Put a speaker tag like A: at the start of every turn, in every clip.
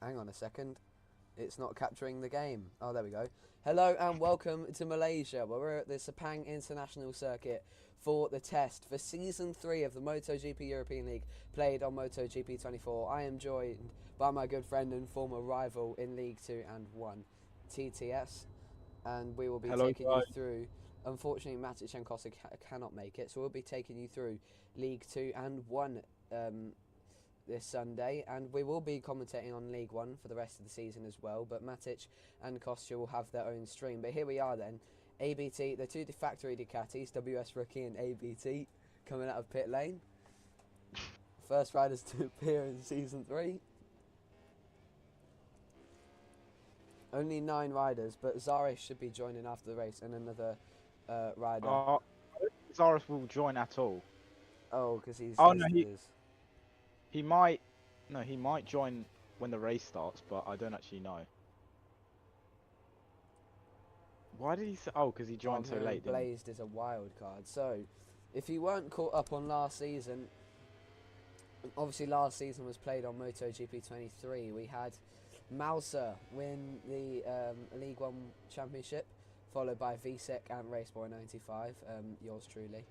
A: Hang on a second. It's not capturing the game. Oh, there we go. Hello and welcome to Malaysia, where we're at the Sepang International Circuit for the test for Season 3 of the MotoGP European League, played on MotoGp24. I am joined by my good friend and former rival in League 2 and 1, TTS, and we will be
B: Hello,
A: taking you
B: guys.
A: through. Unfortunately, Matic and Kosik cannot make it, so we'll be taking you through League 2 and 1 this Sunday, and we will be commentating on League 1 for the rest of the season as well, but Matic and Kostya will have their own stream. But here we are then, ABT, the two factory Ducatis, WS Rookie and ABT, coming out of pit lane. First riders to appear in Season 3. Only 9 riders, but Zaris should be joining after the race, and another rider.
B: I don't think Zaris will join at all.
A: Oh, because he's
B: Oh no,
A: listed as...
B: he might. No, he might join when the race starts, but I don't actually know. Why did he say? Oh, because he joined so late. Didn't he?
A: Blazed is a wild card. So, if you weren't caught up on last season, obviously last season was played on MotoGp23. We had Mouser win the League 1 Championship, followed by Visek and Raceboy95, yours truly.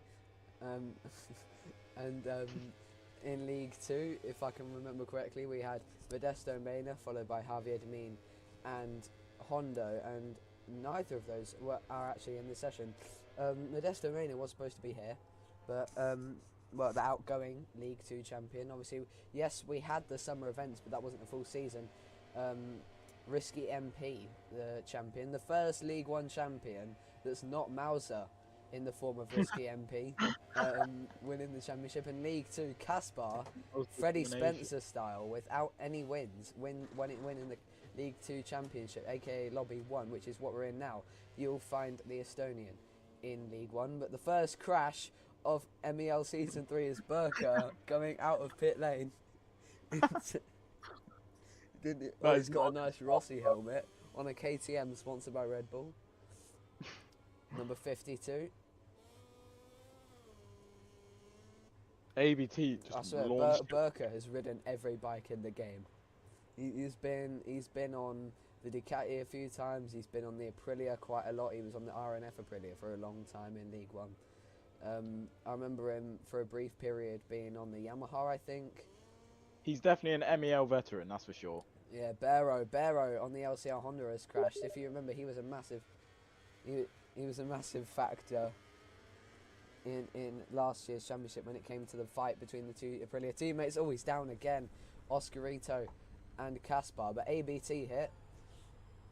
A: And in League 2, if I can remember correctly, we had Modesto Mena, followed by Javier Demin and Hondo, and neither of those are actually in this session. Modesto Mena was supposed to be here, but well, the outgoing League 2 champion. Obviously, yes, we had the summer events, but that wasn't a full season. Risky MP, the champion, the first League 1 champion that's not Mauser in the form of Risky MP, winning the championship. In League 2, Kaspar, Freddie Spencer style, without any wins, winning the League 2 championship, aka Lobby 1, which is what we're in now. You'll find the Estonian in League 1, but the first crash of M.E.L Season 3 is Burka going out of pit lane. He's got a nice Rossi helmet on a KTM sponsored by Red Bull. Number 52.
B: ABT just
A: I swear,
B: launched.
A: Burka has ridden every bike in the game. He's been on the Ducati a few times. He's been on the Aprilia quite a lot. He was on the RNF Aprilia for a long time in League 1. I remember him for a brief period being on the Yamaha, I think.
B: He's definitely an M.E.L veteran, that's for sure.
A: Yeah, Barrow on the LCR Honda has crashed. If you remember, he was a massive factor in last year's championship when it came to the fight between the two Aprilia teammates. Oh, he's down again, Oscarito and Kaspar. But ABT hit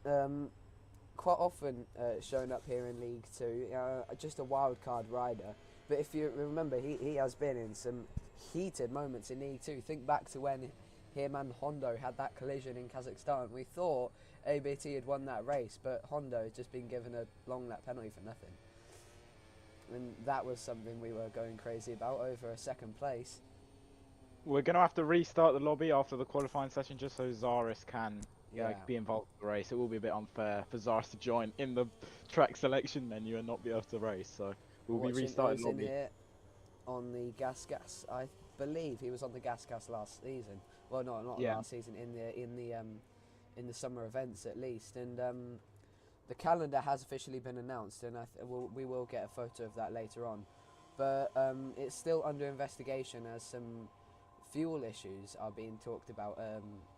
A: quite often shown up here in League 2, just a wild card rider. But if you remember, he has been in some heated moments in League 2. Think back to when him and Hondo had that collision in Kazakhstan. We thought ABT had won that race, but Hondo had just been given a long lap penalty for nothing. And that was something we were going crazy about over a second place.
B: We're going to have to restart the lobby after the qualifying session just so Zaris can be involved in the race. It will be a bit unfair for Zaris to join in the track selection menu and not be able to race. So we'll be restarting the lobby.
A: Here on the Gas. I believe he was on the Gas last season. Well, not last season, in the summer events at least. And the calendar has officially been announced, and we will get a photo of that later on. But it's still under investigation as some fuel issues are being talked about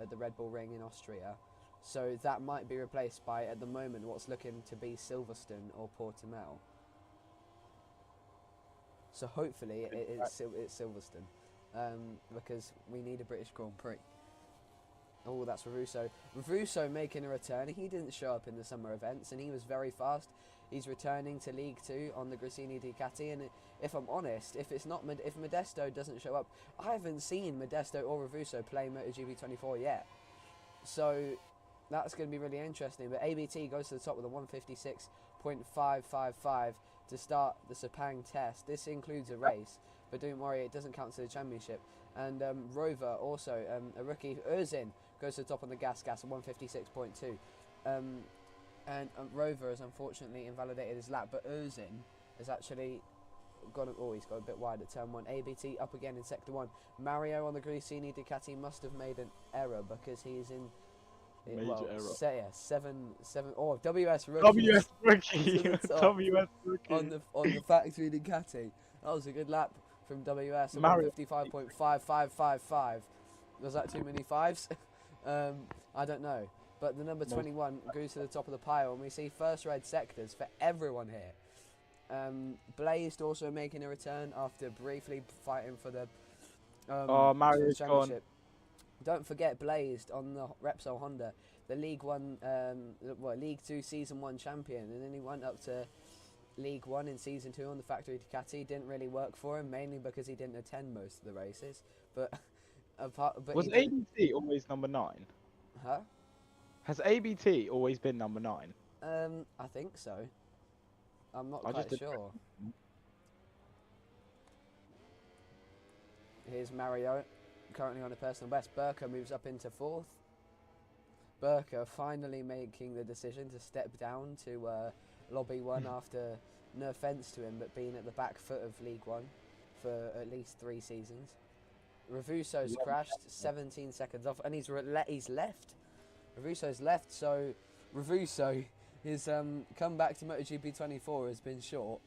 A: at the Red Bull Ring in Austria. So that might be replaced by, at the moment, what's looking to be Silverstone or Portimao. So hopefully it's Silverstone, because we need a British Grand Prix. Oh, that's Ravuso. Ravuso making a return. He didn't show up in the summer events, and he was very fast. He's returning to League 2 on the Gresini Ducati, and if I'm honest, if Modesto doesn't show up, I haven't seen Modesto or Ravuso play MotoGP24 yet. So that's going to be really interesting. But ABT goes to the top with a 156.555 to start the Sepang test. This includes a race, but don't worry, it doesn't count to the championship. And Rover, also a rookie, Özin, goes to the top on the gas at 156.2. And Rover has unfortunately invalidated his lap, but Özin has actually he's got a bit wide at turn 1. ABT up again in sector 1. Mario on the Gresini Ducati must have made an error because he's in.
B: Major error.
A: Seven. Oh, WS rookie.
B: WS rookie. WS rookie.
A: On the factory Ducati. That was a good lap from WS. 155.5555. Was that too many fives? I don't know. But the number 21 goes to the top of the pile, and we see first red sectors for everyone here. Blazed also making a return after briefly fighting for the
B: Mario's
A: championship.
B: gone.
A: Don't forget Blazed on the Repsol Honda, the League 2 Season 1 champion, and then he went up to League 1 in Season 2 on the factory Ducati. Didn't really work for him, mainly because he didn't attend most of the races. But
B: was ABT always number 9?
A: Huh?
B: Has ABT always been number 9?
A: I think so. I'm not quite sure. Here's Mario, currently on a personal best. Burka moves up into 4th. Burka finally making the decision to step down to Lobby 1 after, no offence to him, but being at the back foot of League 1 for at least 3 seasons. Revuso's crashed 17 seconds off, and he's left. Revuso's left, so Revuso, his comeback to MotoGp24 has been short.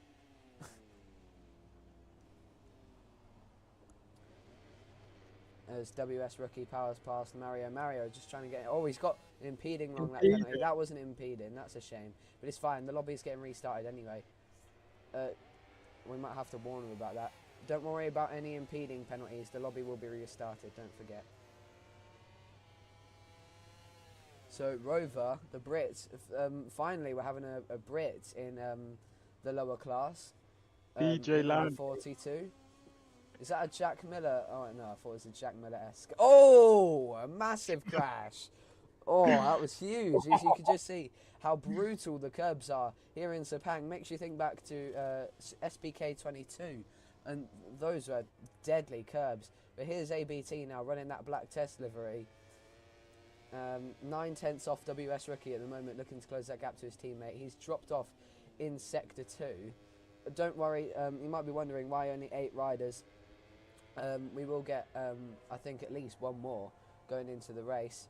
A: As WS rookie powers past Mario. Mario just trying to get... Oh, he's got impeding wrong that penalty. That wasn't impeding. That's a shame. But it's fine. The lobby's getting restarted anyway. We might have to warn him about that. Don't worry about any impeding penalties. The lobby will be restarted. Don't forget. So Rover, the Brits, finally we're having a Brit in the lower class.
B: DJ Land
A: 42. Is that a Jack Miller? Oh no, I thought it was a Jack Miller-esque. Oh, a massive crash. Oh, that was huge. As you could just see how brutal the curbs are here in Sepang. Makes you think back to SPK22, and those were deadly curbs. But here's ABT now running that black test livery. 9/10 off WS rookie at the moment, looking to close that gap to his teammate. He's dropped off in sector 2. But don't worry, you might be wondering why only 8 riders. We will get, I think, at least one more going into the race.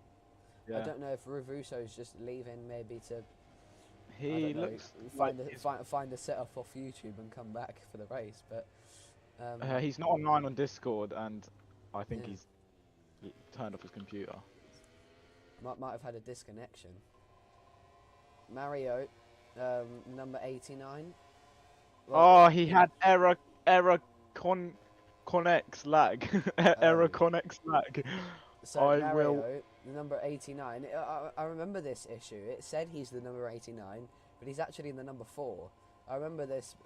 A: Yeah. I don't know if Revuso's just leaving, maybe to find a setup off YouTube and come back for the race. But
B: he's not online on Discord, and I think he's turned off his computer.
A: Might have had a disconnection. Mario, number 89.
B: Well, he had error Connex lag. Error Connex lag.
A: So Mario, the number 89. I remember this issue. It said he's the number 89, but he's actually the number 4. I remember this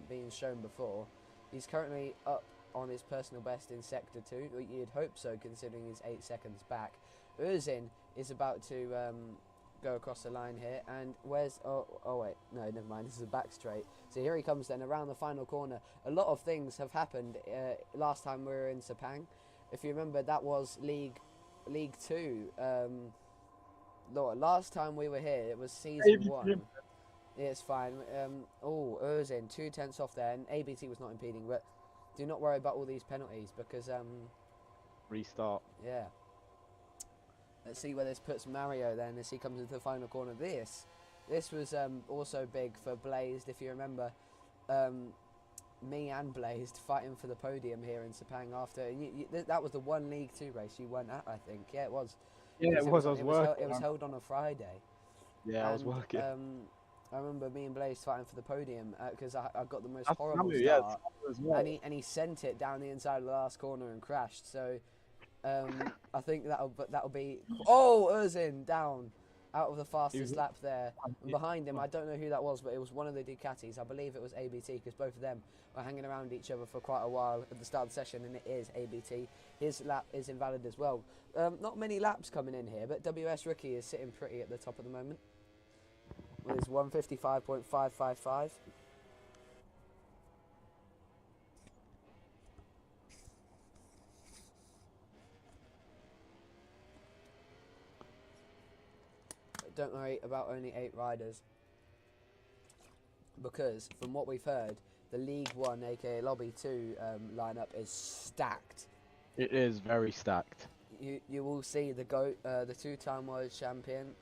A: being shown before. He's currently up on his personal best in sector 2. You'd hope so, considering he's 8 seconds back. Özin is about to go across the line here, and where's oh wait, no, never mind, this is a back straight. So here he comes then around the final corner. A lot of things have happened last time we were in Sepang. If you remember, that was League 2. Last time we were here, it was Season 1. Yeah, it's fine. Özin 2/10 off there, and ABT was not impeding, but do not worry about all these penalties because
B: restart.
A: Yeah. Let's see where this puts Mario then as he comes into the final corner. This was also big for Blazed, if you remember. Me and Blazed fighting for the podium here in Sepang after. That was the one League 2 race you went at, I think. Yeah, it was.
B: Yeah, it was.
A: It was held on a Friday.
B: Yeah, I was working.
A: I remember me and Blaze fighting for the podium because I got the most horrible start. Well. And he sent it down the inside of the last corner and crashed. So I think that'll be. Oh, Özin down out of the fastest lap there. And behind him, I don't know who that was, but it was one of the Ducatis. I believe it was ABT because both of them were hanging around each other for quite a while at the start of the session, and it is ABT. His lap is invalid as well. Not many laps coming in here, but WS Rookie is sitting pretty at the top at the moment with his 155.555. Don't worry about only 8 riders, because from what we've heard, the League 1, aka Lobby 2 lineup is stacked.
B: It is very stacked.
A: You will see the GOAT, the two-time world champion,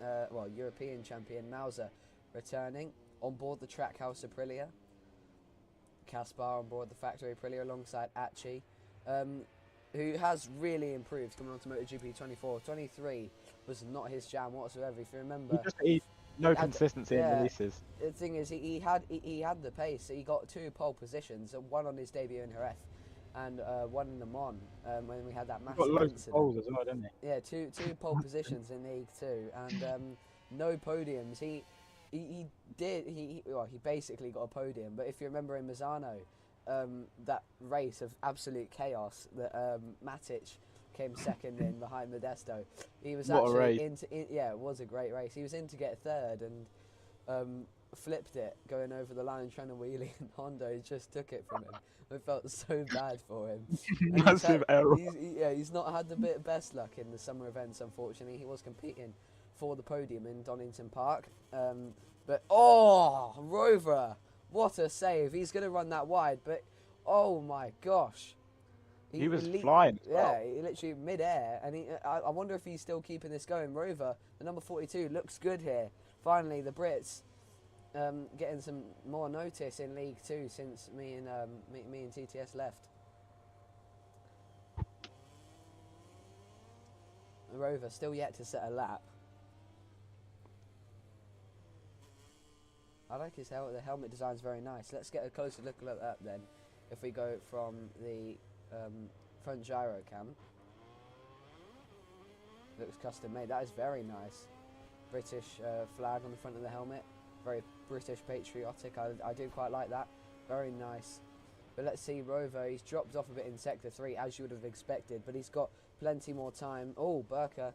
A: European champion Mauser returning on board the Trackhouse Aprilia. Kaspar on board the Factory Aprilia alongside Achi, who has really improved coming on to MotoGp24. 23 was not his jam whatsoever, if you remember.
B: No consistency in releases.
A: The thing is, he had the pace. He got 2 pole positions, one on his debut in Jerez, and one in Le Mans when we had that massive
B: incident. Got loads
A: incident.
B: of poles as well, didn't he?
A: Yeah, two pole positions in League 2, and no podiums. He basically got a podium, but if you remember in Misano, that race of absolute chaos that Matic came second in behind Modesto, he was actually it was a great race. He was in to get third and flipped it going over the line trying to wheelie, and Hondo just took it from him. I felt so bad for him.
B: Massive error.
A: He's not had the best luck in the summer events, unfortunately. He was competing for the podium in Donington Park. But, Rover, what a save. He's going to run that wide, but, oh my gosh.
B: He was flying.
A: Yeah, he literally mid-air, and I wonder if he's still keeping this going. Rover, the number 42, looks good here. Finally, the Brits getting some more notice in League 2 since me and TTS left. Rover still yet to set a lap. I like his helmet. The helmet design is very nice. Let's get a closer look at that then. If we go from the front gyro cam, looks custom made. That is very nice. British flag on the front of the helmet. Very British patriotic. I do quite like that. Very nice. But let's see Rover. He's dropped off a bit in sector 3 as you would have expected, but he's got plenty more time. Oh, Burka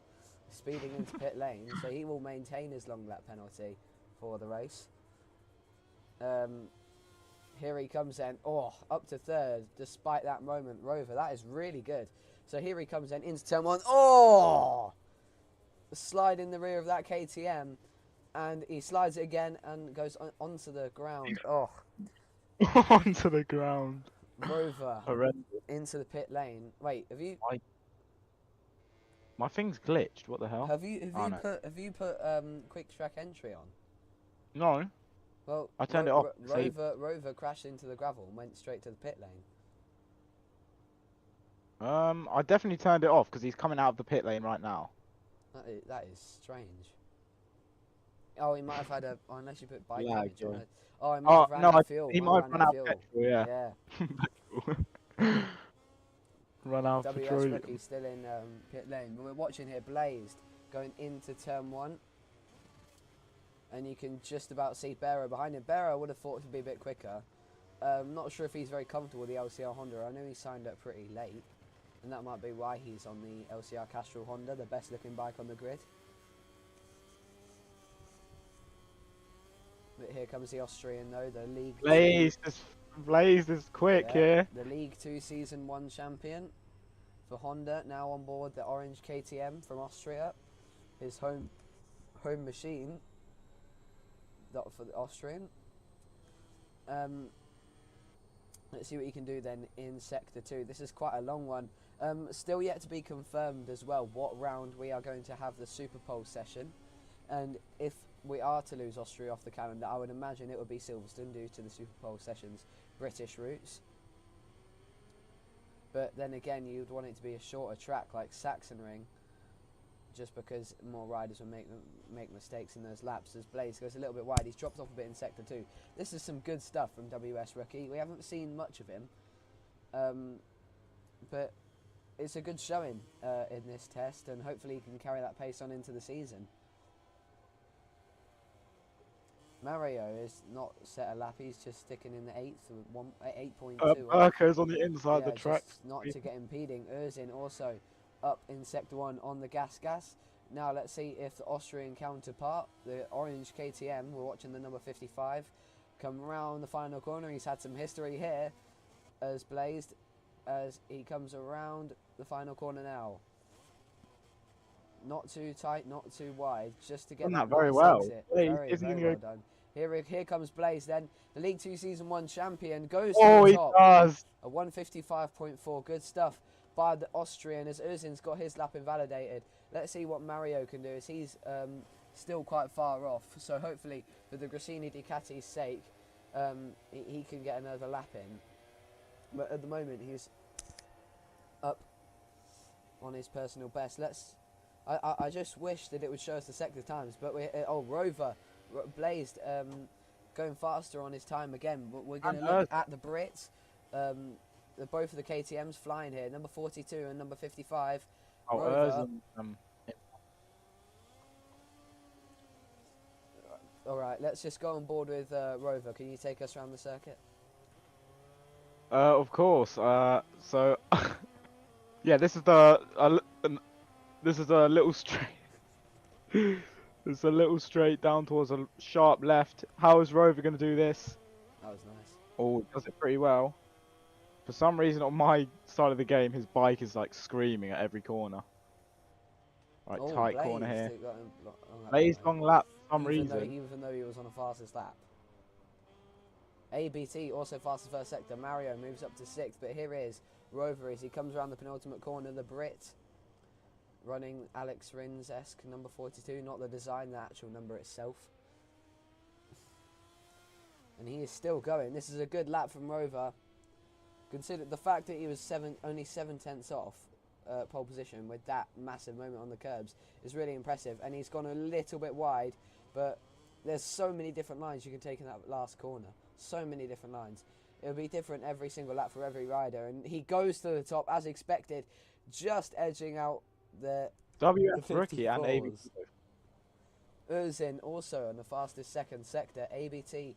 A: speeding into pit lane, so he will maintain his long lap penalty for the race. Here he comes then. Oh, up to third despite that moment. Rover, that is really good. So here he comes then into turn 1. Oh! Slide in the rear of that KTM. And he slides it again and goes onto the ground. Oh.
B: Onto the ground.
A: Rover.
B: Horrendous.
A: Into the pit lane. Wait, have you...
B: My thing's glitched. What the hell?
A: Have you put quick track entry on?
B: No.
A: Well,
B: I turned it off.
A: Rover crashed into the gravel and went straight to the pit lane.
B: I definitely turned it off because he's coming out of the pit lane right now.
A: That is strange. Oh, he might have had unless you put bike
B: Lag,
A: damage on it. Oh, he might have ran out of fuel.
B: He might have run out of petrol, yeah. Run out of petrol.
A: WS Rookie still in pit lane. But we're watching here Blazed going into turn 1. And you can just about see Barrow behind him. Barrow would have thought to be a bit quicker. Not sure if he's very comfortable with the LCR Honda. I know he signed up pretty late. And that might be why he's on the LCR Castrol Honda, the best looking bike on the grid. But here comes the Austrian though, the League...
B: Blaze is quick here.
A: The League 2 Season 1 champion for Honda, now on board the orange KTM from Austria. His home machine for the Austrian. Let's see what he can do then in Sector 2. This is quite a long one. Still yet to be confirmed as well what round we are going to have the Super Pole session. And if we are to lose Austria off the calendar, I would imagine it would be Silverstone due to the Super Pole session's British roots. But then again, you'd want it to be a shorter track like Sachsenring, just because more riders will make mistakes in those laps. As Blaze goes a little bit wide, he's dropped off a bit in Sector 2. This is some good stuff from WS Rookie. We haven't seen much of him, but it's a good showing in this test, and hopefully he can carry that pace on into the season. Mario is not set a lap, he's just sticking in the 8.2.
B: Burko's on the inside the track.
A: Not to get impeding. Erzin also up in Sector 1 on the gas. Now let's see if the Austrian counterpart, the orange KTM, we're watching the number 55, come round the final corner. He's had some history here as Blazed, as he comes around the final corner now. Not too tight, not too wide, just to get
B: that very well.
A: Very well done. Here comes Blaze then. The League 2 Season 1 champion goes to
B: Oh,
A: the
B: he
A: top.
B: does.
A: A 155.4. Good stuff by the Austrian as Erzin's got his lap invalidated. Let's see what Mario can do as he's still quite far off. So hopefully for the Grassini Ducati's sake, he can get another lap in. But at the moment he's up on his personal best. I just wish that it would show us the sector times, but Rover blazed going faster on his time again. But we're going to look at the Brits. Both of the KTM's flying here. Number 42 and number 55.
B: Oh,
A: Rover. All right, let's just go on board with Rover. Can you take us around the circuit?
B: Of course. So, yeah, this is a little straight. It's a little straight down towards a sharp left. How is Rover going to do this?
A: That was nice.
B: Oh, does it pretty well. For some reason, on my side of the game, his bike is like screaming at every corner. Right, tight corner here. Blaze long lap for some reason.
A: Even though he was on a fastest lap. ABT also fastest first sector. Mario moves up to 6th, but here is Rover as he comes around the penultimate corner. The Brit running Alex Rins-esque number 42, not the design, the actual number itself. And he is still going. This is a good lap from Rover. Consider the fact that he was only 7/10 off pole position with that massive moment on the curbs is really impressive. And he's gone a little bit wide, but there's so many different lines you can take in that last corner. So many different lines. It'll be different every single lap for every rider. And he goes to the top as expected, just edging out the
B: WF rookie and ABT.
A: Erzin also on the fastest second sector. ABT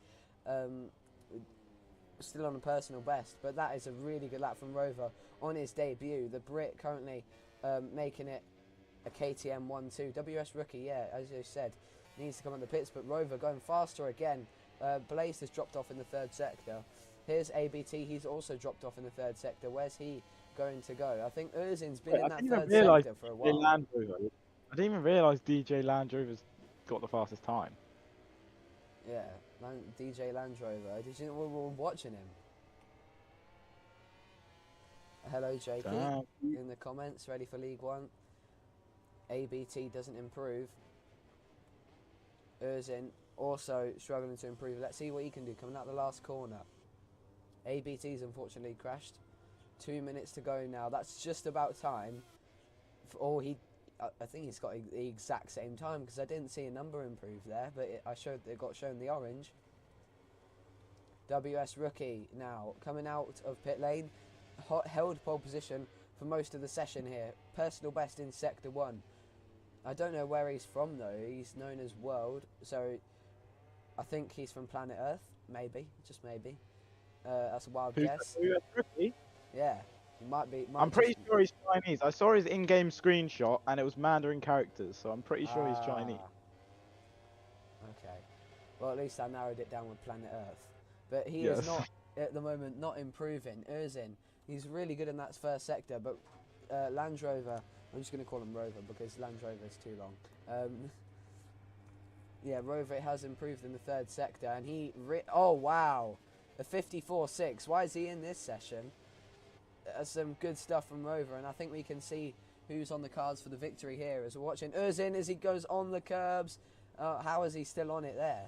A: still on a personal best, but that is a really good lap from Rover on his debut. The Brit currently making it a KTM 1-2. WS rookie, yeah, as you said, needs to come on the pits, but Rover going faster again. Blaze has dropped off in the 3rd sector. Here's ABT, he's also dropped off in the 3rd sector. Where's he going to go? I think Erzin's been in that 3rd sector for a while.
B: I didn't even realise DJ Land Rover's got the fastest time.
A: Yeah, DJ Land Rover. Did you know we were watching him? Hello, Jakey, in the comments, ready for League 1. ABT doesn't improve. Erzin also struggling to improve. Let's see what he can do coming out the last corner. ABT's unfortunately crashed. 2 minutes to go now. That's just about time. I think he's got the exact same time because I didn't see a number improve there, but it got shown the orange. WS rookie now coming out of pit lane, held pole position for most of the session here. Personal best in sector 1. I don't know where he's from though. He's known as World, so I think he's from planet Earth. Maybe, just maybe. That's a wild guess. Yeah.
B: I'm pretty sure he's Chinese. I saw his in-game screenshot and it was Mandarin characters, so I'm pretty sure he's Chinese.
A: Okay. Well, at least I narrowed it down with planet Earth. But he is not, at the moment, not improving. Erzin, he's really good in that 1st sector, but Land Rover, I'm just going to call him Rover because Land Rover is too long. Yeah, Rover has improved in the 3rd sector, and oh, wow. A 54.6. Why is he in this session? Some good stuff from Rover, and I think we can see who's on the cards for the victory here as we're watching Erzin as he goes on the curbs. How is he still on it there?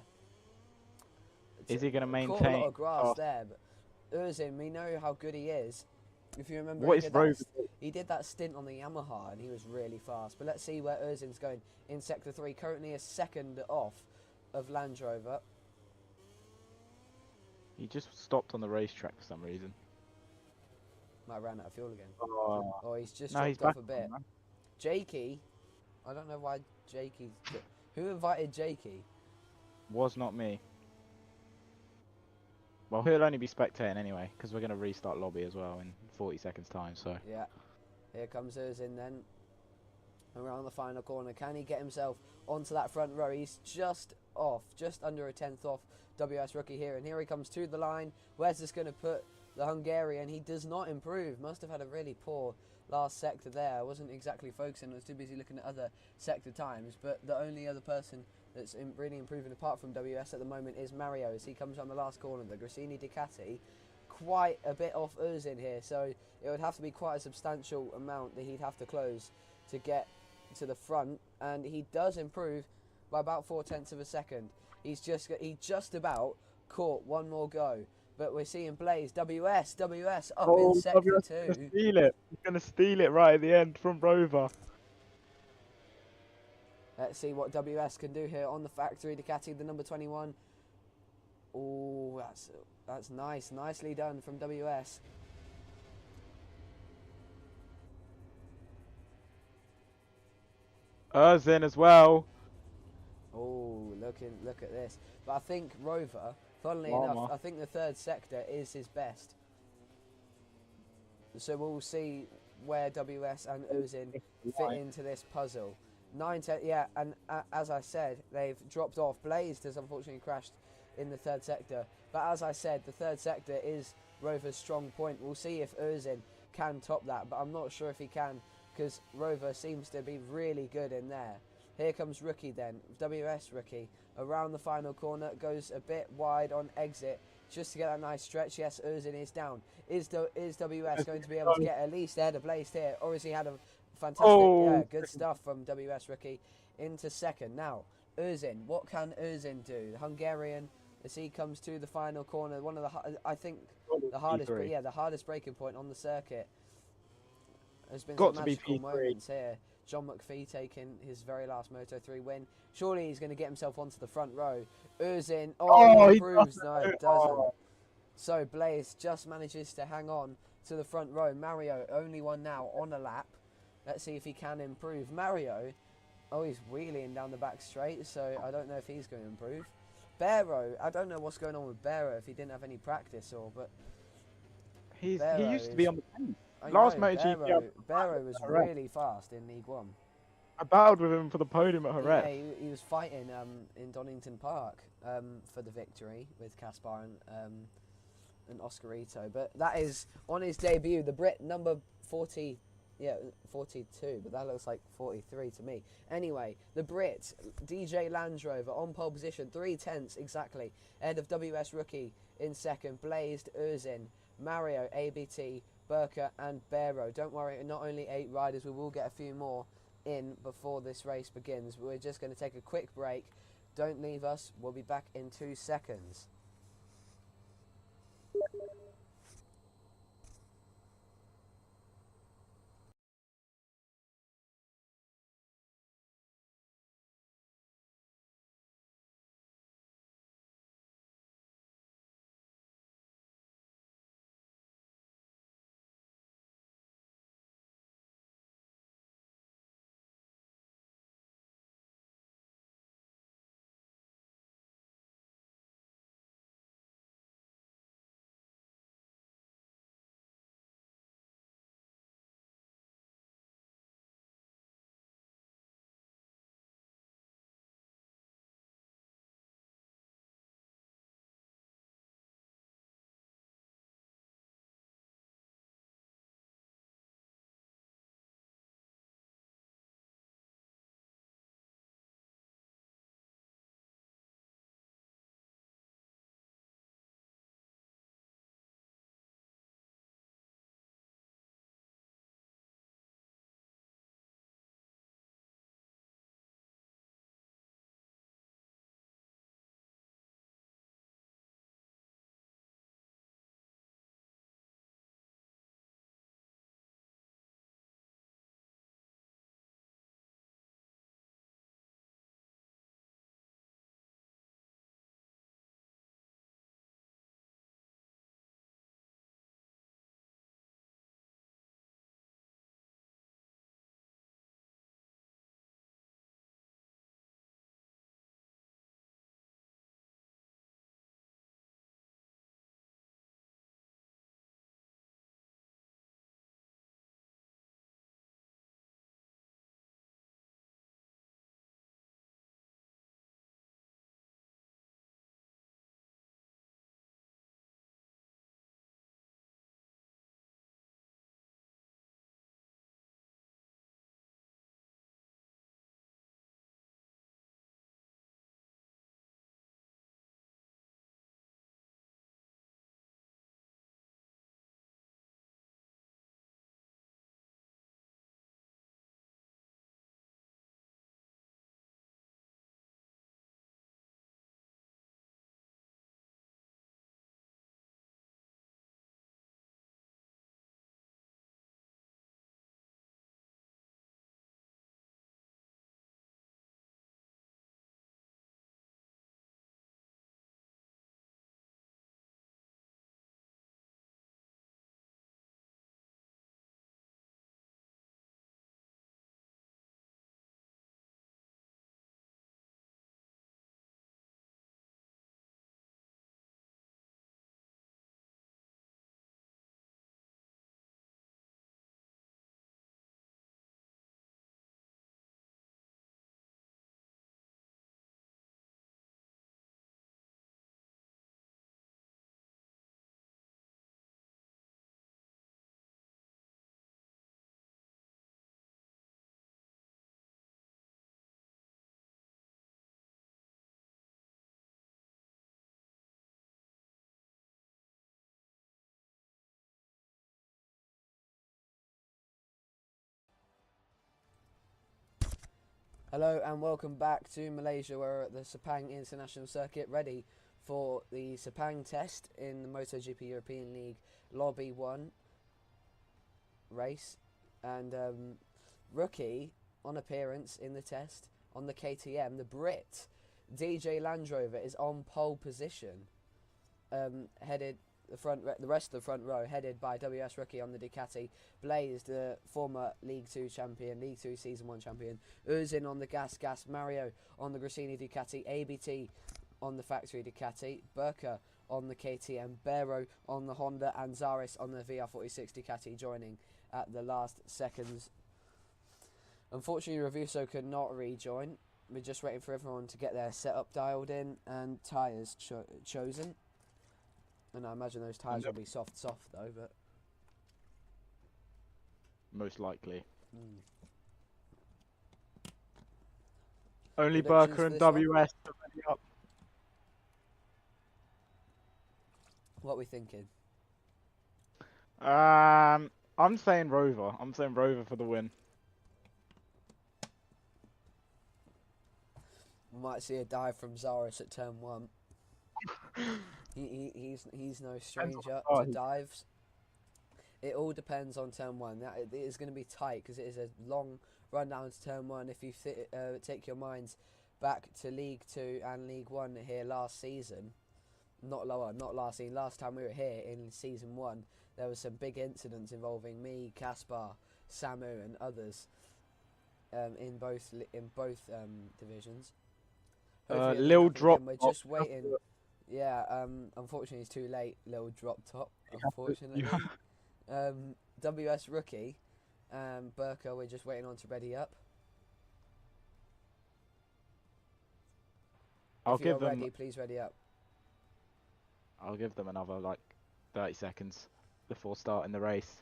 B: Is he going to maintain?
A: Caught a lot of grass there, but Erzin, we know how good he is. If you remember, he did that stint on the Yamaha, and he was really fast. But let's see where Erzin's going in sector 3. Currently a second off of Land Rover.
B: He just stopped on the racetrack for some reason.
A: Might have ran out of fuel again.
B: Oh,
A: he's just dropped off a bit. Jakey, I don't know why Jakey's... Who invited Jakey?
B: Was not me. Well, he'll only be spectating anyway, because we're going to restart lobby as well in 40 seconds time, so...
A: Yeah. Here comes Erzin then. Around the final corner. Can he get himself onto that front row? He's just off, just under a 10th off WS rookie here. And here he comes to the line. Where's this going to put the Hungarian. He does not improve. Must have had a really poor last sector there. I wasn't exactly focusing. I was too busy looking at other sector times. But the only other person that's really improving apart from WS at the moment is Mario, as he comes on the last corner. The Grassini Ducati quite a bit off Özin here, so it would have to be quite a substantial amount that he'd have to close to get to the front, and he does improve by about 0.4 of a second. He just about caught one more go, but we're seeing Blaze WS up in sector 2.
B: Steal it. He's gonna steal it right at the end from Rover.
A: Let's see what WS can do here on the factory Ducati, the number 21. Oh, that's nice, nicely done from WS.
B: Özin as well.
A: Oh, look at this. But I think Rover, funnily enough, I think the third sector is his best. So we'll see where WS and Özin fit into this puzzle. 9-10, yeah, and as I said, they've dropped off. Blaze has unfortunately crashed in the third sector. But as I said, the third sector is Rover's strong point. We'll see if Özin can top that, but I'm not sure if he can, because Rover seems to be really good in there. Here comes Rookie then, WS Rookie, around the final corner, goes a bit wide on exit, just to get that nice stretch. Yes, Özin is down. Is WS going to be able to get at least ahead of Blaze here, or has he had a fantastic, good stuff from WS Rookie into second? Now, Özin, what can Özin do? The Hungarian, as he comes to the final corner, one of the, I think, the hardest, the hardest breaking point on the circuit. There's been some magical moments here. John McPhee taking his very last Moto3 win. Surely he's going to get himself onto the front row. Özin, he improves. No, it doesn't. So Blaze just manages to hang on to the front row. Mario, only one now on a lap. Let's see if he can improve. Mario, he's wheeling down the back straight, so I don't know if he's going to improve. Barrow, I don't know what's going on with Barrow, if he didn't have any practice or,
B: he used to be on the pace.
A: Last MotoGp, Barrow was really fast in League One.
B: I battled with him for the podium at Jerez.
A: Yeah, he was fighting in Donington Park for the victory with Kaspar and Oscarito. But that is on his debut, the Brit number 40. Yeah, 42, but that looks like 43 to me. Anyway, the Brit, DJ Land Rover, on pole position, 3/10 exactly, ahead of WS Rookie in second, Blazed, Özin, Mario, ABT, Burka and Barrow. Don't worry, not only 8 riders, we will get a few more in before this race begins. We're just going to take a quick break. Don't leave us, we'll be back in 2 seconds. Hello and welcome back to Malaysia. We're at the Sepang International Circuit, ready for the Sepang test in the MotoGp European League Lobby 1 race. And rookie on appearance in the test on the KTM, the Brit, DJ Land Rover, is on pole position, headed the rest of the front row headed by WS Rookie on the Ducati, Blaze, the former League 2 champion, League 2 Season 1 champion, Uzin on the Gas, Mario on the Grassini Ducati, ABT on the factory Ducati, Burka on the KTM, Bero on the Honda, and Zaris on the VR46 Ducati, joining at the last seconds. Unfortunately, Ravuso could not rejoin. We're just waiting for everyone to get their setup dialed in and tyres chosen. And I imagine those tyres will be soft though, but...
B: Most likely.
A: Mm.
B: Only Burka and WS are ready up.
A: What are we thinking?
B: I'm saying Rover. I'm saying Rover for the win.
A: We might see a dive from Zaris at turn 1. He's no stranger to dives. It all depends on turn 1. It is going to be tight because it is a long run down to turn 1. If you take your minds back to League 2 and League 1 here last season, not last season, last time we were here in Season 1, there was some big incidents involving me, Kaspar, Samu and others in both divisions.
B: Lil drop.
A: We're just waiting. Yeah, unfortunately it's too late. Lil drop top, unfortunately. WS Rookie, Burka, we're just waiting on to ready up. If you're ready, please ready up.
B: I'll give them another like 30 seconds before starting the race.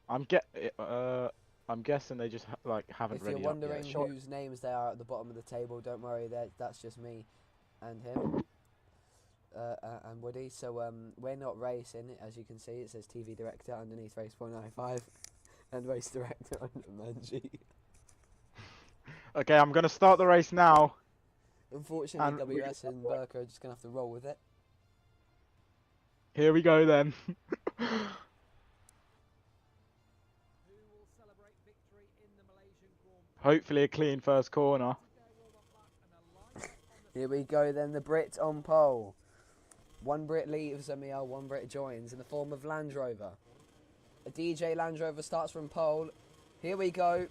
B: I'm guessing they just haven't ready up yet.
A: If you're wondering whose names they are at the bottom of the table, don't worry, that's just me and him and Woody. So we're not racing, as you can see. It says TV director underneath race 495 and race director under Manji.
B: Okay, I'm gonna start the race now.
A: Unfortunately, WS and Burka are just gonna have to roll with it.
B: Here we go then. Hopefully a clean first corner.
A: Here we go then, the Brit on pole. One Brit leaves M.E.L, one Brit joins in the form of Land Rover. A DJ Land Rover starts from pole. Here we go.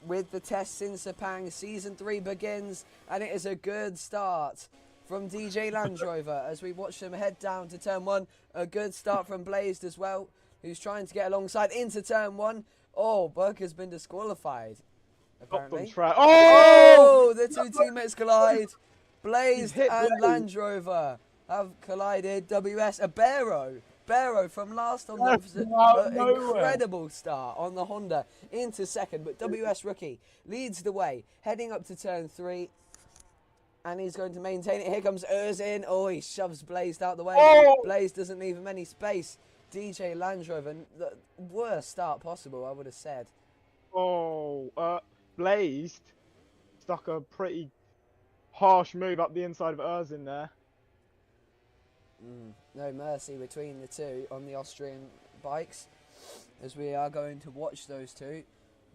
A: With the tests in Sepang, Season 3 begins, and it is a good start from DJ Land Rover as we watch them head down to turn 1. A good start from Blazed as well, who's trying to get alongside into turn 1. Oh, Burka's been disqualified, apparently. Oh, the two teammates collide. Blazed and Land Rover have collided. WS, a Bero from last on the incredible start on the Honda into second, but WS Rookie leads the way, heading up to turn 3, and he's going to maintain it. Here comes Uzin. Oh, he shoves Blazed out the way. Blaze doesn't leave him any space. DJ Land Rover, the worst start possible, I would have said.
B: Blazed stuck a pretty harsh move up the inside of Uzin there.
A: No mercy between the two on the Austrian bikes, as we are going to watch those two.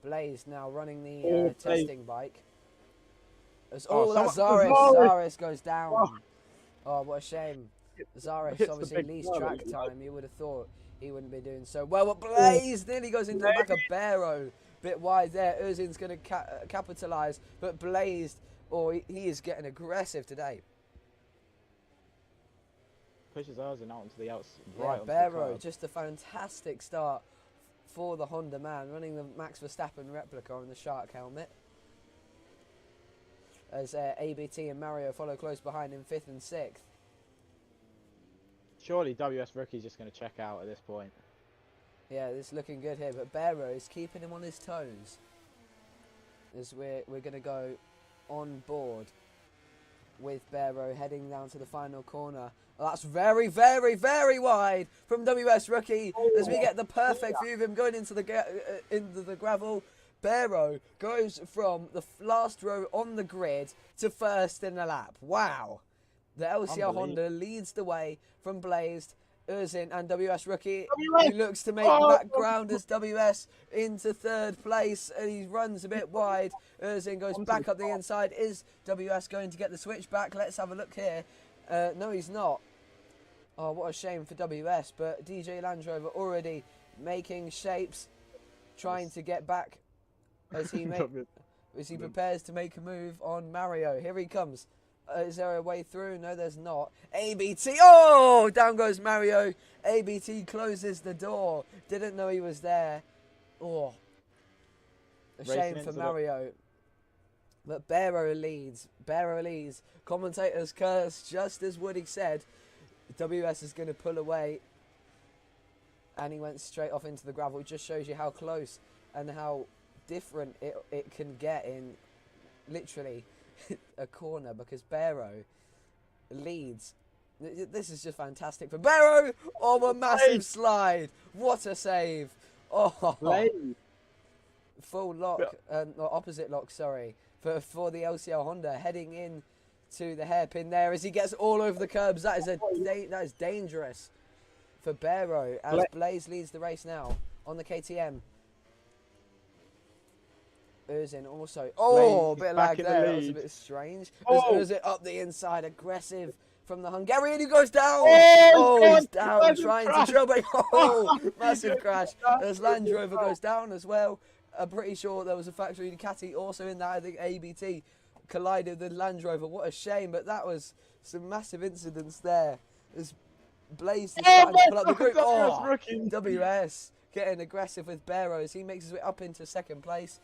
A: Blaze now running the testing bike. That's Zaris goes down. Oh, what a shame. Zaris obviously least track time. You would have thought he wouldn't be doing so well, but Blaze nearly goes into the back of Bero. Bit wide there. Uzin's going to capitalise, but Blaze, he is getting aggressive today.
B: Pushes Uzin out onto the outside.
A: Yeah, Bero, just a fantastic start for the Honda man, running the Max Verstappen replica on the shark helmet. As ABT and Mario follow close behind in 5th and 6th.
B: Surely WS Rookie's just going to check out at this point.
A: Yeah, it's looking good here, but Bero is keeping him on his toes. As we're going to go on board with Barrow heading down to the final corner. Well, that's very, very, very wide from WS Rookie as we get the perfect view of him going into the gravel. Barrow goes from the last row on the grid to first in the lap. Wow. The LCL Honda leads the way from Blazed, Urzin and WS Rookie. He looks to make that ground as WS into third place and he runs a bit wide. Urzin goes back up the inside. Is WS going to get the switch back? Let's have a look here. No, he's not. Oh, what a shame for WS, but DJ Land Rover already making shapes, trying to get back as he prepares to make a move on Mario. Here he comes. Is there a way through? No, there's not. ABT. Oh, down goes Mario. ABT closes the door. Didn't know he was there. Oh, a shame for Mario. But Barrow leads. Barrow leads. Commentators curse, just as Woody said. WS is going to pull away. And he went straight off into the gravel. It just shows you how close and how different it can get in literally a corner, because Barrow leads. This is just fantastic for Barrow. Oh, a massive slide. What a save. Oh, full lock, opposite lock, sorry, for the LCL Honda heading in to the hairpin there as he gets all over the curbs. That is dangerous for Barrow as Blaze leads the race now on the KTM. Urzin also. Oh, a bit of lag there. That was a bit strange. Urzin up the inside, aggressive from the Hungarian who goes down. Oh, he's down, trying to trouble. Oh, massive crash. As Land Rover goes down as well. I'm pretty sure there was a factory Ducati also in that. I think ABT collided with Land Rover. What a shame, but that was some massive incidents there. As Blaze is starting to pull up the group. Oh, WS getting aggressive with Barrow as he makes his way up into second place.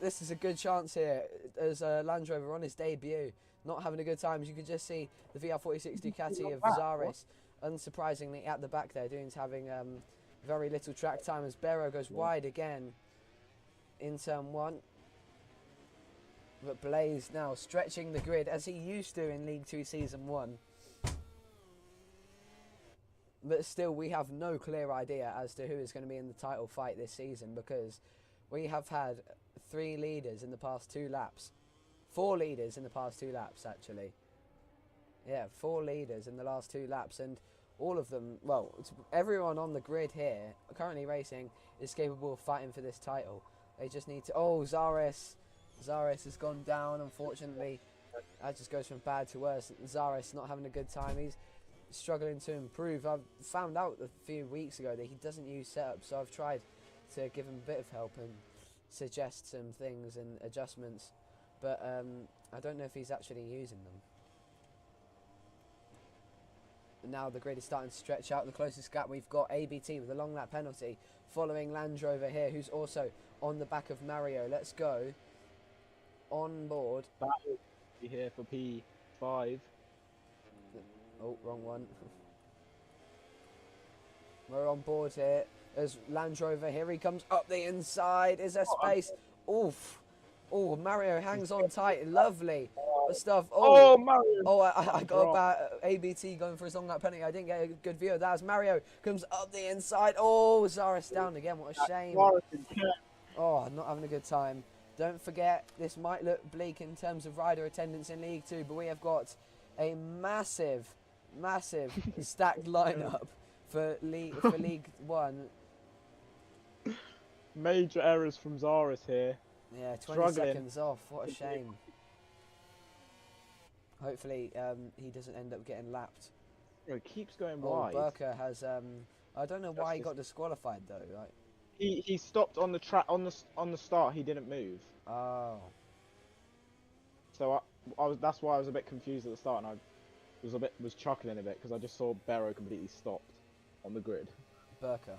A: This is a good chance here as Land Rover on his debut, not having a good time. As you can just see the VR46 Ducati of Zaris, unsurprisingly at the back there, having very little track time as Barrow goes wide again in turn one. But Blaze now stretching the grid as he used to in League 2 Season 1. But still, we have no clear idea as to who is going to be in the title fight this season, because we have had 3 leaders in the past 2 laps. 4 leaders in the past 2 laps, actually. Yeah, 4 leaders in the last 2 laps, and all of them, well, everyone on the grid here, currently racing, is capable of fighting for this title. They just need to... Oh, Zaris. Zaris has gone down, unfortunately. That just goes from bad to worse. Zaris not having a good time. He's struggling to improve. I found out a few weeks ago that he doesn't use setup, so I've tried to give him a bit of help and suggest some things and adjustments, but I don't know if he's actually using them. Now the grid is starting to stretch out. The closest gap we've got ABT with a long lap penalty, following Land Rover here, who's also on the back of Mario. Let's go on board.
B: That will be here for P5.
A: Oh, wrong one. We're on board here. There's Land Rover. Here he comes up the inside. Is there space? Oof. Oh, Mario hangs on tight. Lovely stuff. Oh,
B: Mario.
A: Oh, I got about ABT going for his long lap penalty. I didn't get a good view of that as Mario comes up the inside. Oh, Zaris down again. What a shame. Oh, not having a good time. Don't forget, this might look bleak in terms of rider attendance in League 2, but we have got a massive stacked lineup for League 1.
B: Major errors from Zaris here.
A: Yeah, 20 seconds off. What a shame. Hopefully, he doesn't end up getting lapped.
B: It keeps going wide.
A: Burka has. I don't know why he got disqualified though. Like,
B: he stopped on the track on the start. He didn't move.
A: Oh.
B: So that's why I was a bit confused at the start, and I was chuckling a bit because I just saw Barrow completely stopped on the grid.
A: Burka.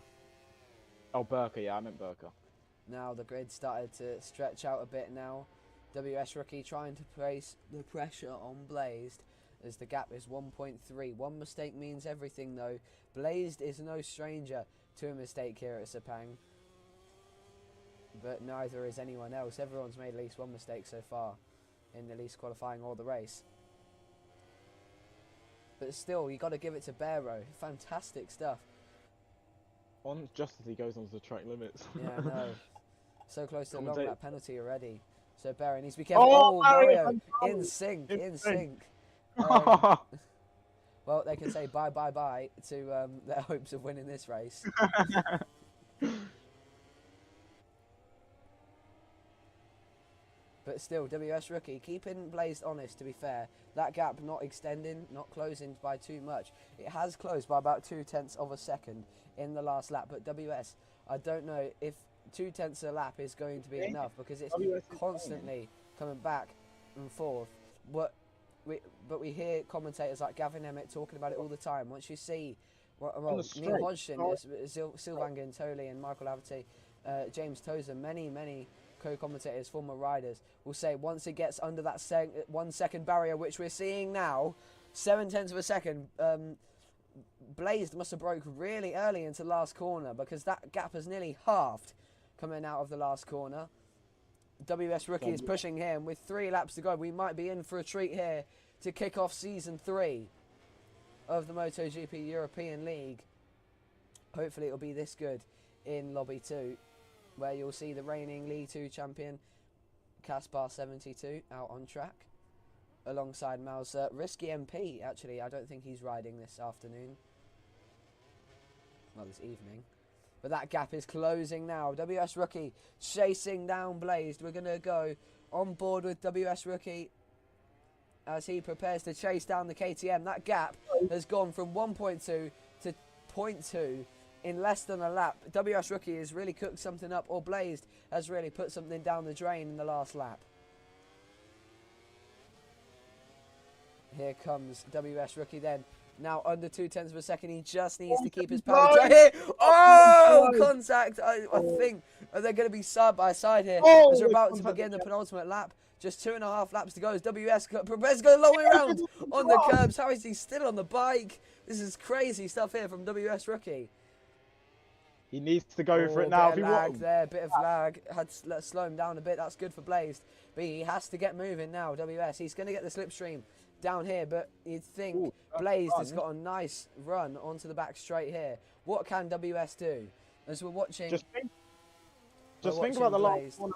B: Oh, Burka, yeah, I meant Burka.
A: Now the grid started to stretch out a bit now. WS Rookie trying to place the pressure on Blazed as the gap is 1.3. One mistake means everything though. Blazed is no stranger to a mistake here at Sepang. But neither is anyone else. Everyone's made at least one mistake so far in the least qualifying or the race. But still, you got to give it to Barrow. Fantastic stuff.
B: Just as he goes onto the track limits.
A: Yeah, I know. So close to a long
B: Commentate.
A: lap penalty already. So Barrow needs to be careful. Oh, Mario in sync, in sync. Well, they can say bye to their hopes of winning this race. But still, WS Rookie keeping Blazed honest, to be fair. That gap not extending, not closing by too much. It has closed by about 0.2 of a second in the last lap. But WS, I don't know if 0.2 a lap is going to be enough, because it's constantly coming back and forth. But we hear commentators like Gavin Emmett talking about it all the time. Once you see, Neil Hodgson, Sylvain Gintoli and Michael Laverty, James Tozer, many co-commentators, former riders, will say once it gets under that 1 second barrier, which we're seeing now, 0.7 of a second, Blazed must have broke really early into the last corner, because that gap has nearly halved coming out of the last corner. WS Rookie is pushing him with 3 laps to go. We might be in for a treat here to kick off season 3 of the MotoGP European League. Hopefully it'll be this good in Lobby 2, where you'll see the reigning League 2 champion Caspar72 out on track alongside M.E.L's Risky MP. Actually, I don't think he's riding this afternoon. Well, this evening. But that gap is closing now. WS Rookie chasing down Blazed. We're going to go on board with WS Rookie as he prepares to chase down the KTM. That gap has gone from 1.2 to 0.2 in less than a lap. WS Rookie has really cooked something up, or Blazed has really put something down the drain in the last lap. Here comes WS Rookie then. Now under 0.2 of a second, he just needs to keep his power dry here. Oh, contact! I think they're going to be side by side here as we're about to begin the penultimate lap. Just 2.5 laps to go as WS prepares to go the long way around on the curbs. How is he still on the bike? This is crazy stuff here from WS Rookie.
B: He needs to go for it now.
A: Bit of lag. Let's slow him down a bit. That's good for Blazed. But he has to get moving now, WS. He's going to get the slipstream down here, but you'd think Blazed has got a nice run onto the back straight here. What can WS do? As we're watching... Just think about the last one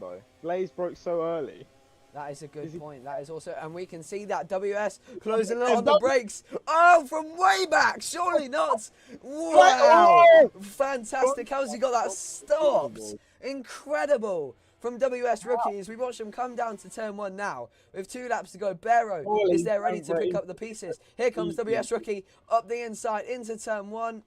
A: though. Blazed broke so early. That is a good point. That is also... And we can see that WS closing on the brakes. Oh, from way back! Surely not! Wow! Fantastic. How's he got that stopped? Incredible! From WS Rookies, we watch them come down to turn 1 now. With 2 laps to go, Barrow is there ready to pick up the pieces. Here comes WS Rookie up the inside into turn 1.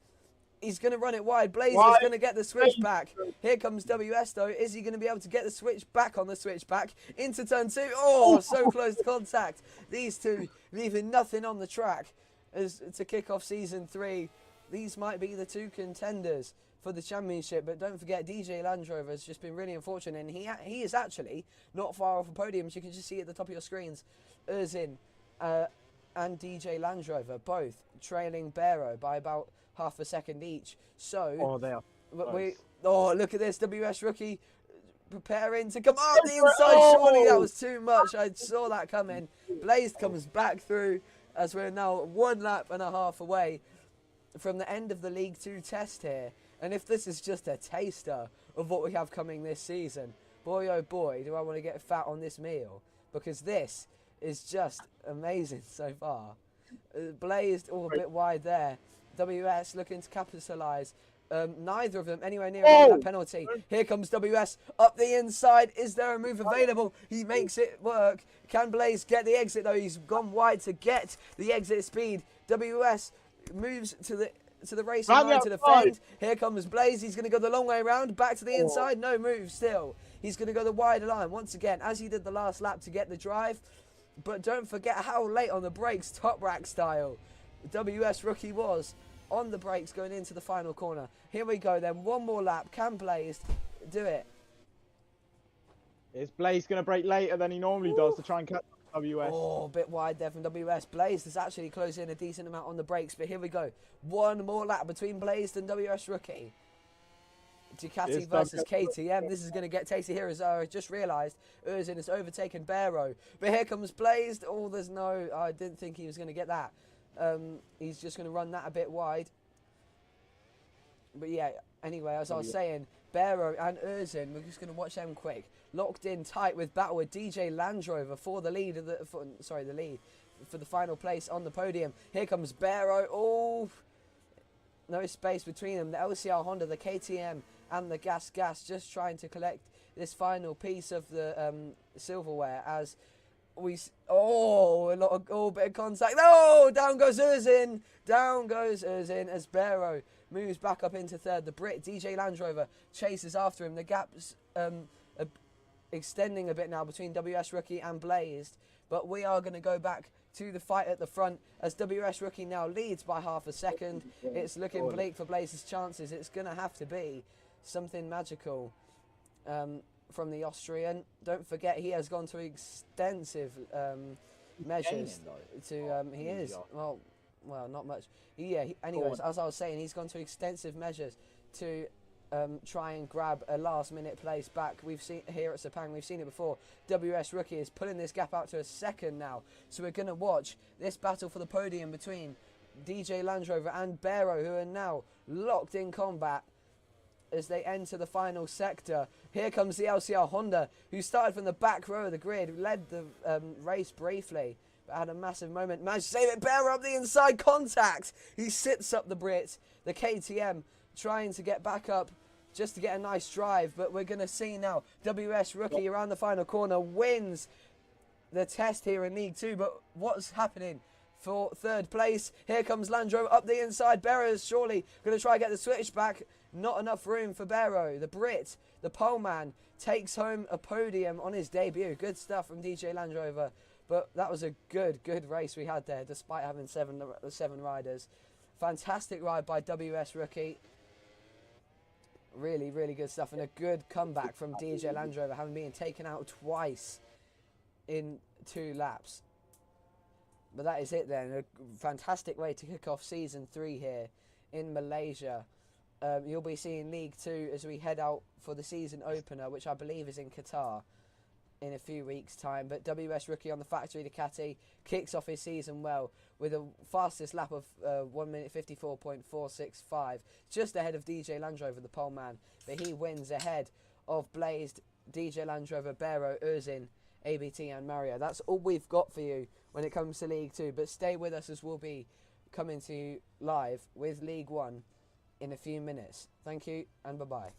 A: He's going to run it wide. Blaze is going to get the switch back. Here comes WS though. Is he going to be able to get the switch back on the switch back into turn 2? Oh, so close to contact. These two leaving nothing on the track as to kick off season 3. These might be the 2 contenders for the championship, but don't forget DJ Land Rover has just been really unfortunate, and he is actually not far off a podium, as you can just see at the top of your screens. Erzin and DJ Land Rover both trailing Barrow by about half a second each. So
B: they are
A: look at this, WS Rookie preparing to come up the inside. Surely that was too much. I saw that coming. Blazed comes back through as we're now 1.5 laps away from the end of the League 2 test here. And if this is just a taster of what we have coming this season, boy oh boy, do I want to get fat on this meal, because this is just amazing so far. Blazed all a bit wide there. WS looking to capitalise. Neither of them anywhere near that penalty. Here comes WS up the inside. Is there a move available? He makes it work. Can Blaze get the exit though? He's gone wide to get the exit speed. WS moves to the racing line to defend. Here comes Blaze. He's going to go the long way around. Back to the inside. No move still. He's going to go the wider line once again, as he did the last lap to get the drive. But don't forget how late on the brakes, top rack style, WS Rookie was on the brakes going into the final corner. Here we go then. One more lap. Can Blaze do it?
B: Is Blaze going to brake later than he normally does to try and catch WS?
A: Oh, a bit wide there from WS. Blaze is actually closing a decent amount on the brakes, but here we go. One more lap between Blaze and WS Rookie. Ducati versus KTM. This is going to get tasty here, as I just realised Erzin has overtaken Barrow. But here comes Blaze. Oh, there's no... I didn't think he was going to get that. He's just going to run that a bit wide. But yeah, anyway, as I was saying, Barrow and Erzin, we're just going to watch them quick. Locked in tight with battle with DJ Land Rover for the lead of the lead for the final place on the podium. Here comes Barrow. Oh, no space between them. The LCR Honda, the KTM, and the Gas just trying to collect this final piece of the silverware as we a bit of contact. Oh, down goes Erzin as Barrow moves back up into third. The Brit DJ Land Rover chases after him. The gap's extending a bit now between WS Rookie and Blazed, but we are going to go back to the fight at the front as WS Rookie now leads by half a second. It's looking bleak for Blaze's chances. It's going to have to be something magical from the Austrian. Don't forget, he has gone to extensive measures to he is well, not much. Anyways, as I was saying, he's gone to extensive measures to try and grab a last-minute place back. We've seen here at Sepang, we've seen it before. WS Rookie is pulling this gap out to a second now. So we're going to watch this battle for the podium between DJ Land Rover and Barrow, who are now locked in combat as they enter the final sector. Here comes the LCR Honda, who started from the back row of the grid, led the race briefly, but had a massive moment. Managed to save it. Barrow up the inside, contact. He sits up the Brit. The KTM trying to get back up just to get a nice drive, but we're going to see now WS Rookie around the final corner wins the test here in League 2. But what's happening for third place? Here comes Land Rover up the inside. Barrow is surely going to try and get the switch back. Not enough room for Barrow. The Brit, the poleman, takes home a podium on his debut. Good stuff from DJ Land Rover. But that was a good race we had there, despite having seven riders. Fantastic ride by WS Rookie. Really good stuff, and a good comeback from DJ Land Rover, having been taken out twice in 2 laps. But that is it then. A fantastic way to kick off Season 3 here in Malaysia. You'll be seeing League 2 as we head out for the season opener, which I believe is in Qatar in a few weeks' time. But WS Rookie on the factory Ducati kicks off his season well with a fastest lap of 1 minute 54.465, just ahead of DJ Land Rover, the pole man. But he wins ahead of Blazed, DJ Land Rover, Barrow, Erzin, ABT and Mario. That's all we've got for you when it comes to League 2. But stay with us as we'll be coming to you live with League 1 in a few minutes. Thank you and bye-bye.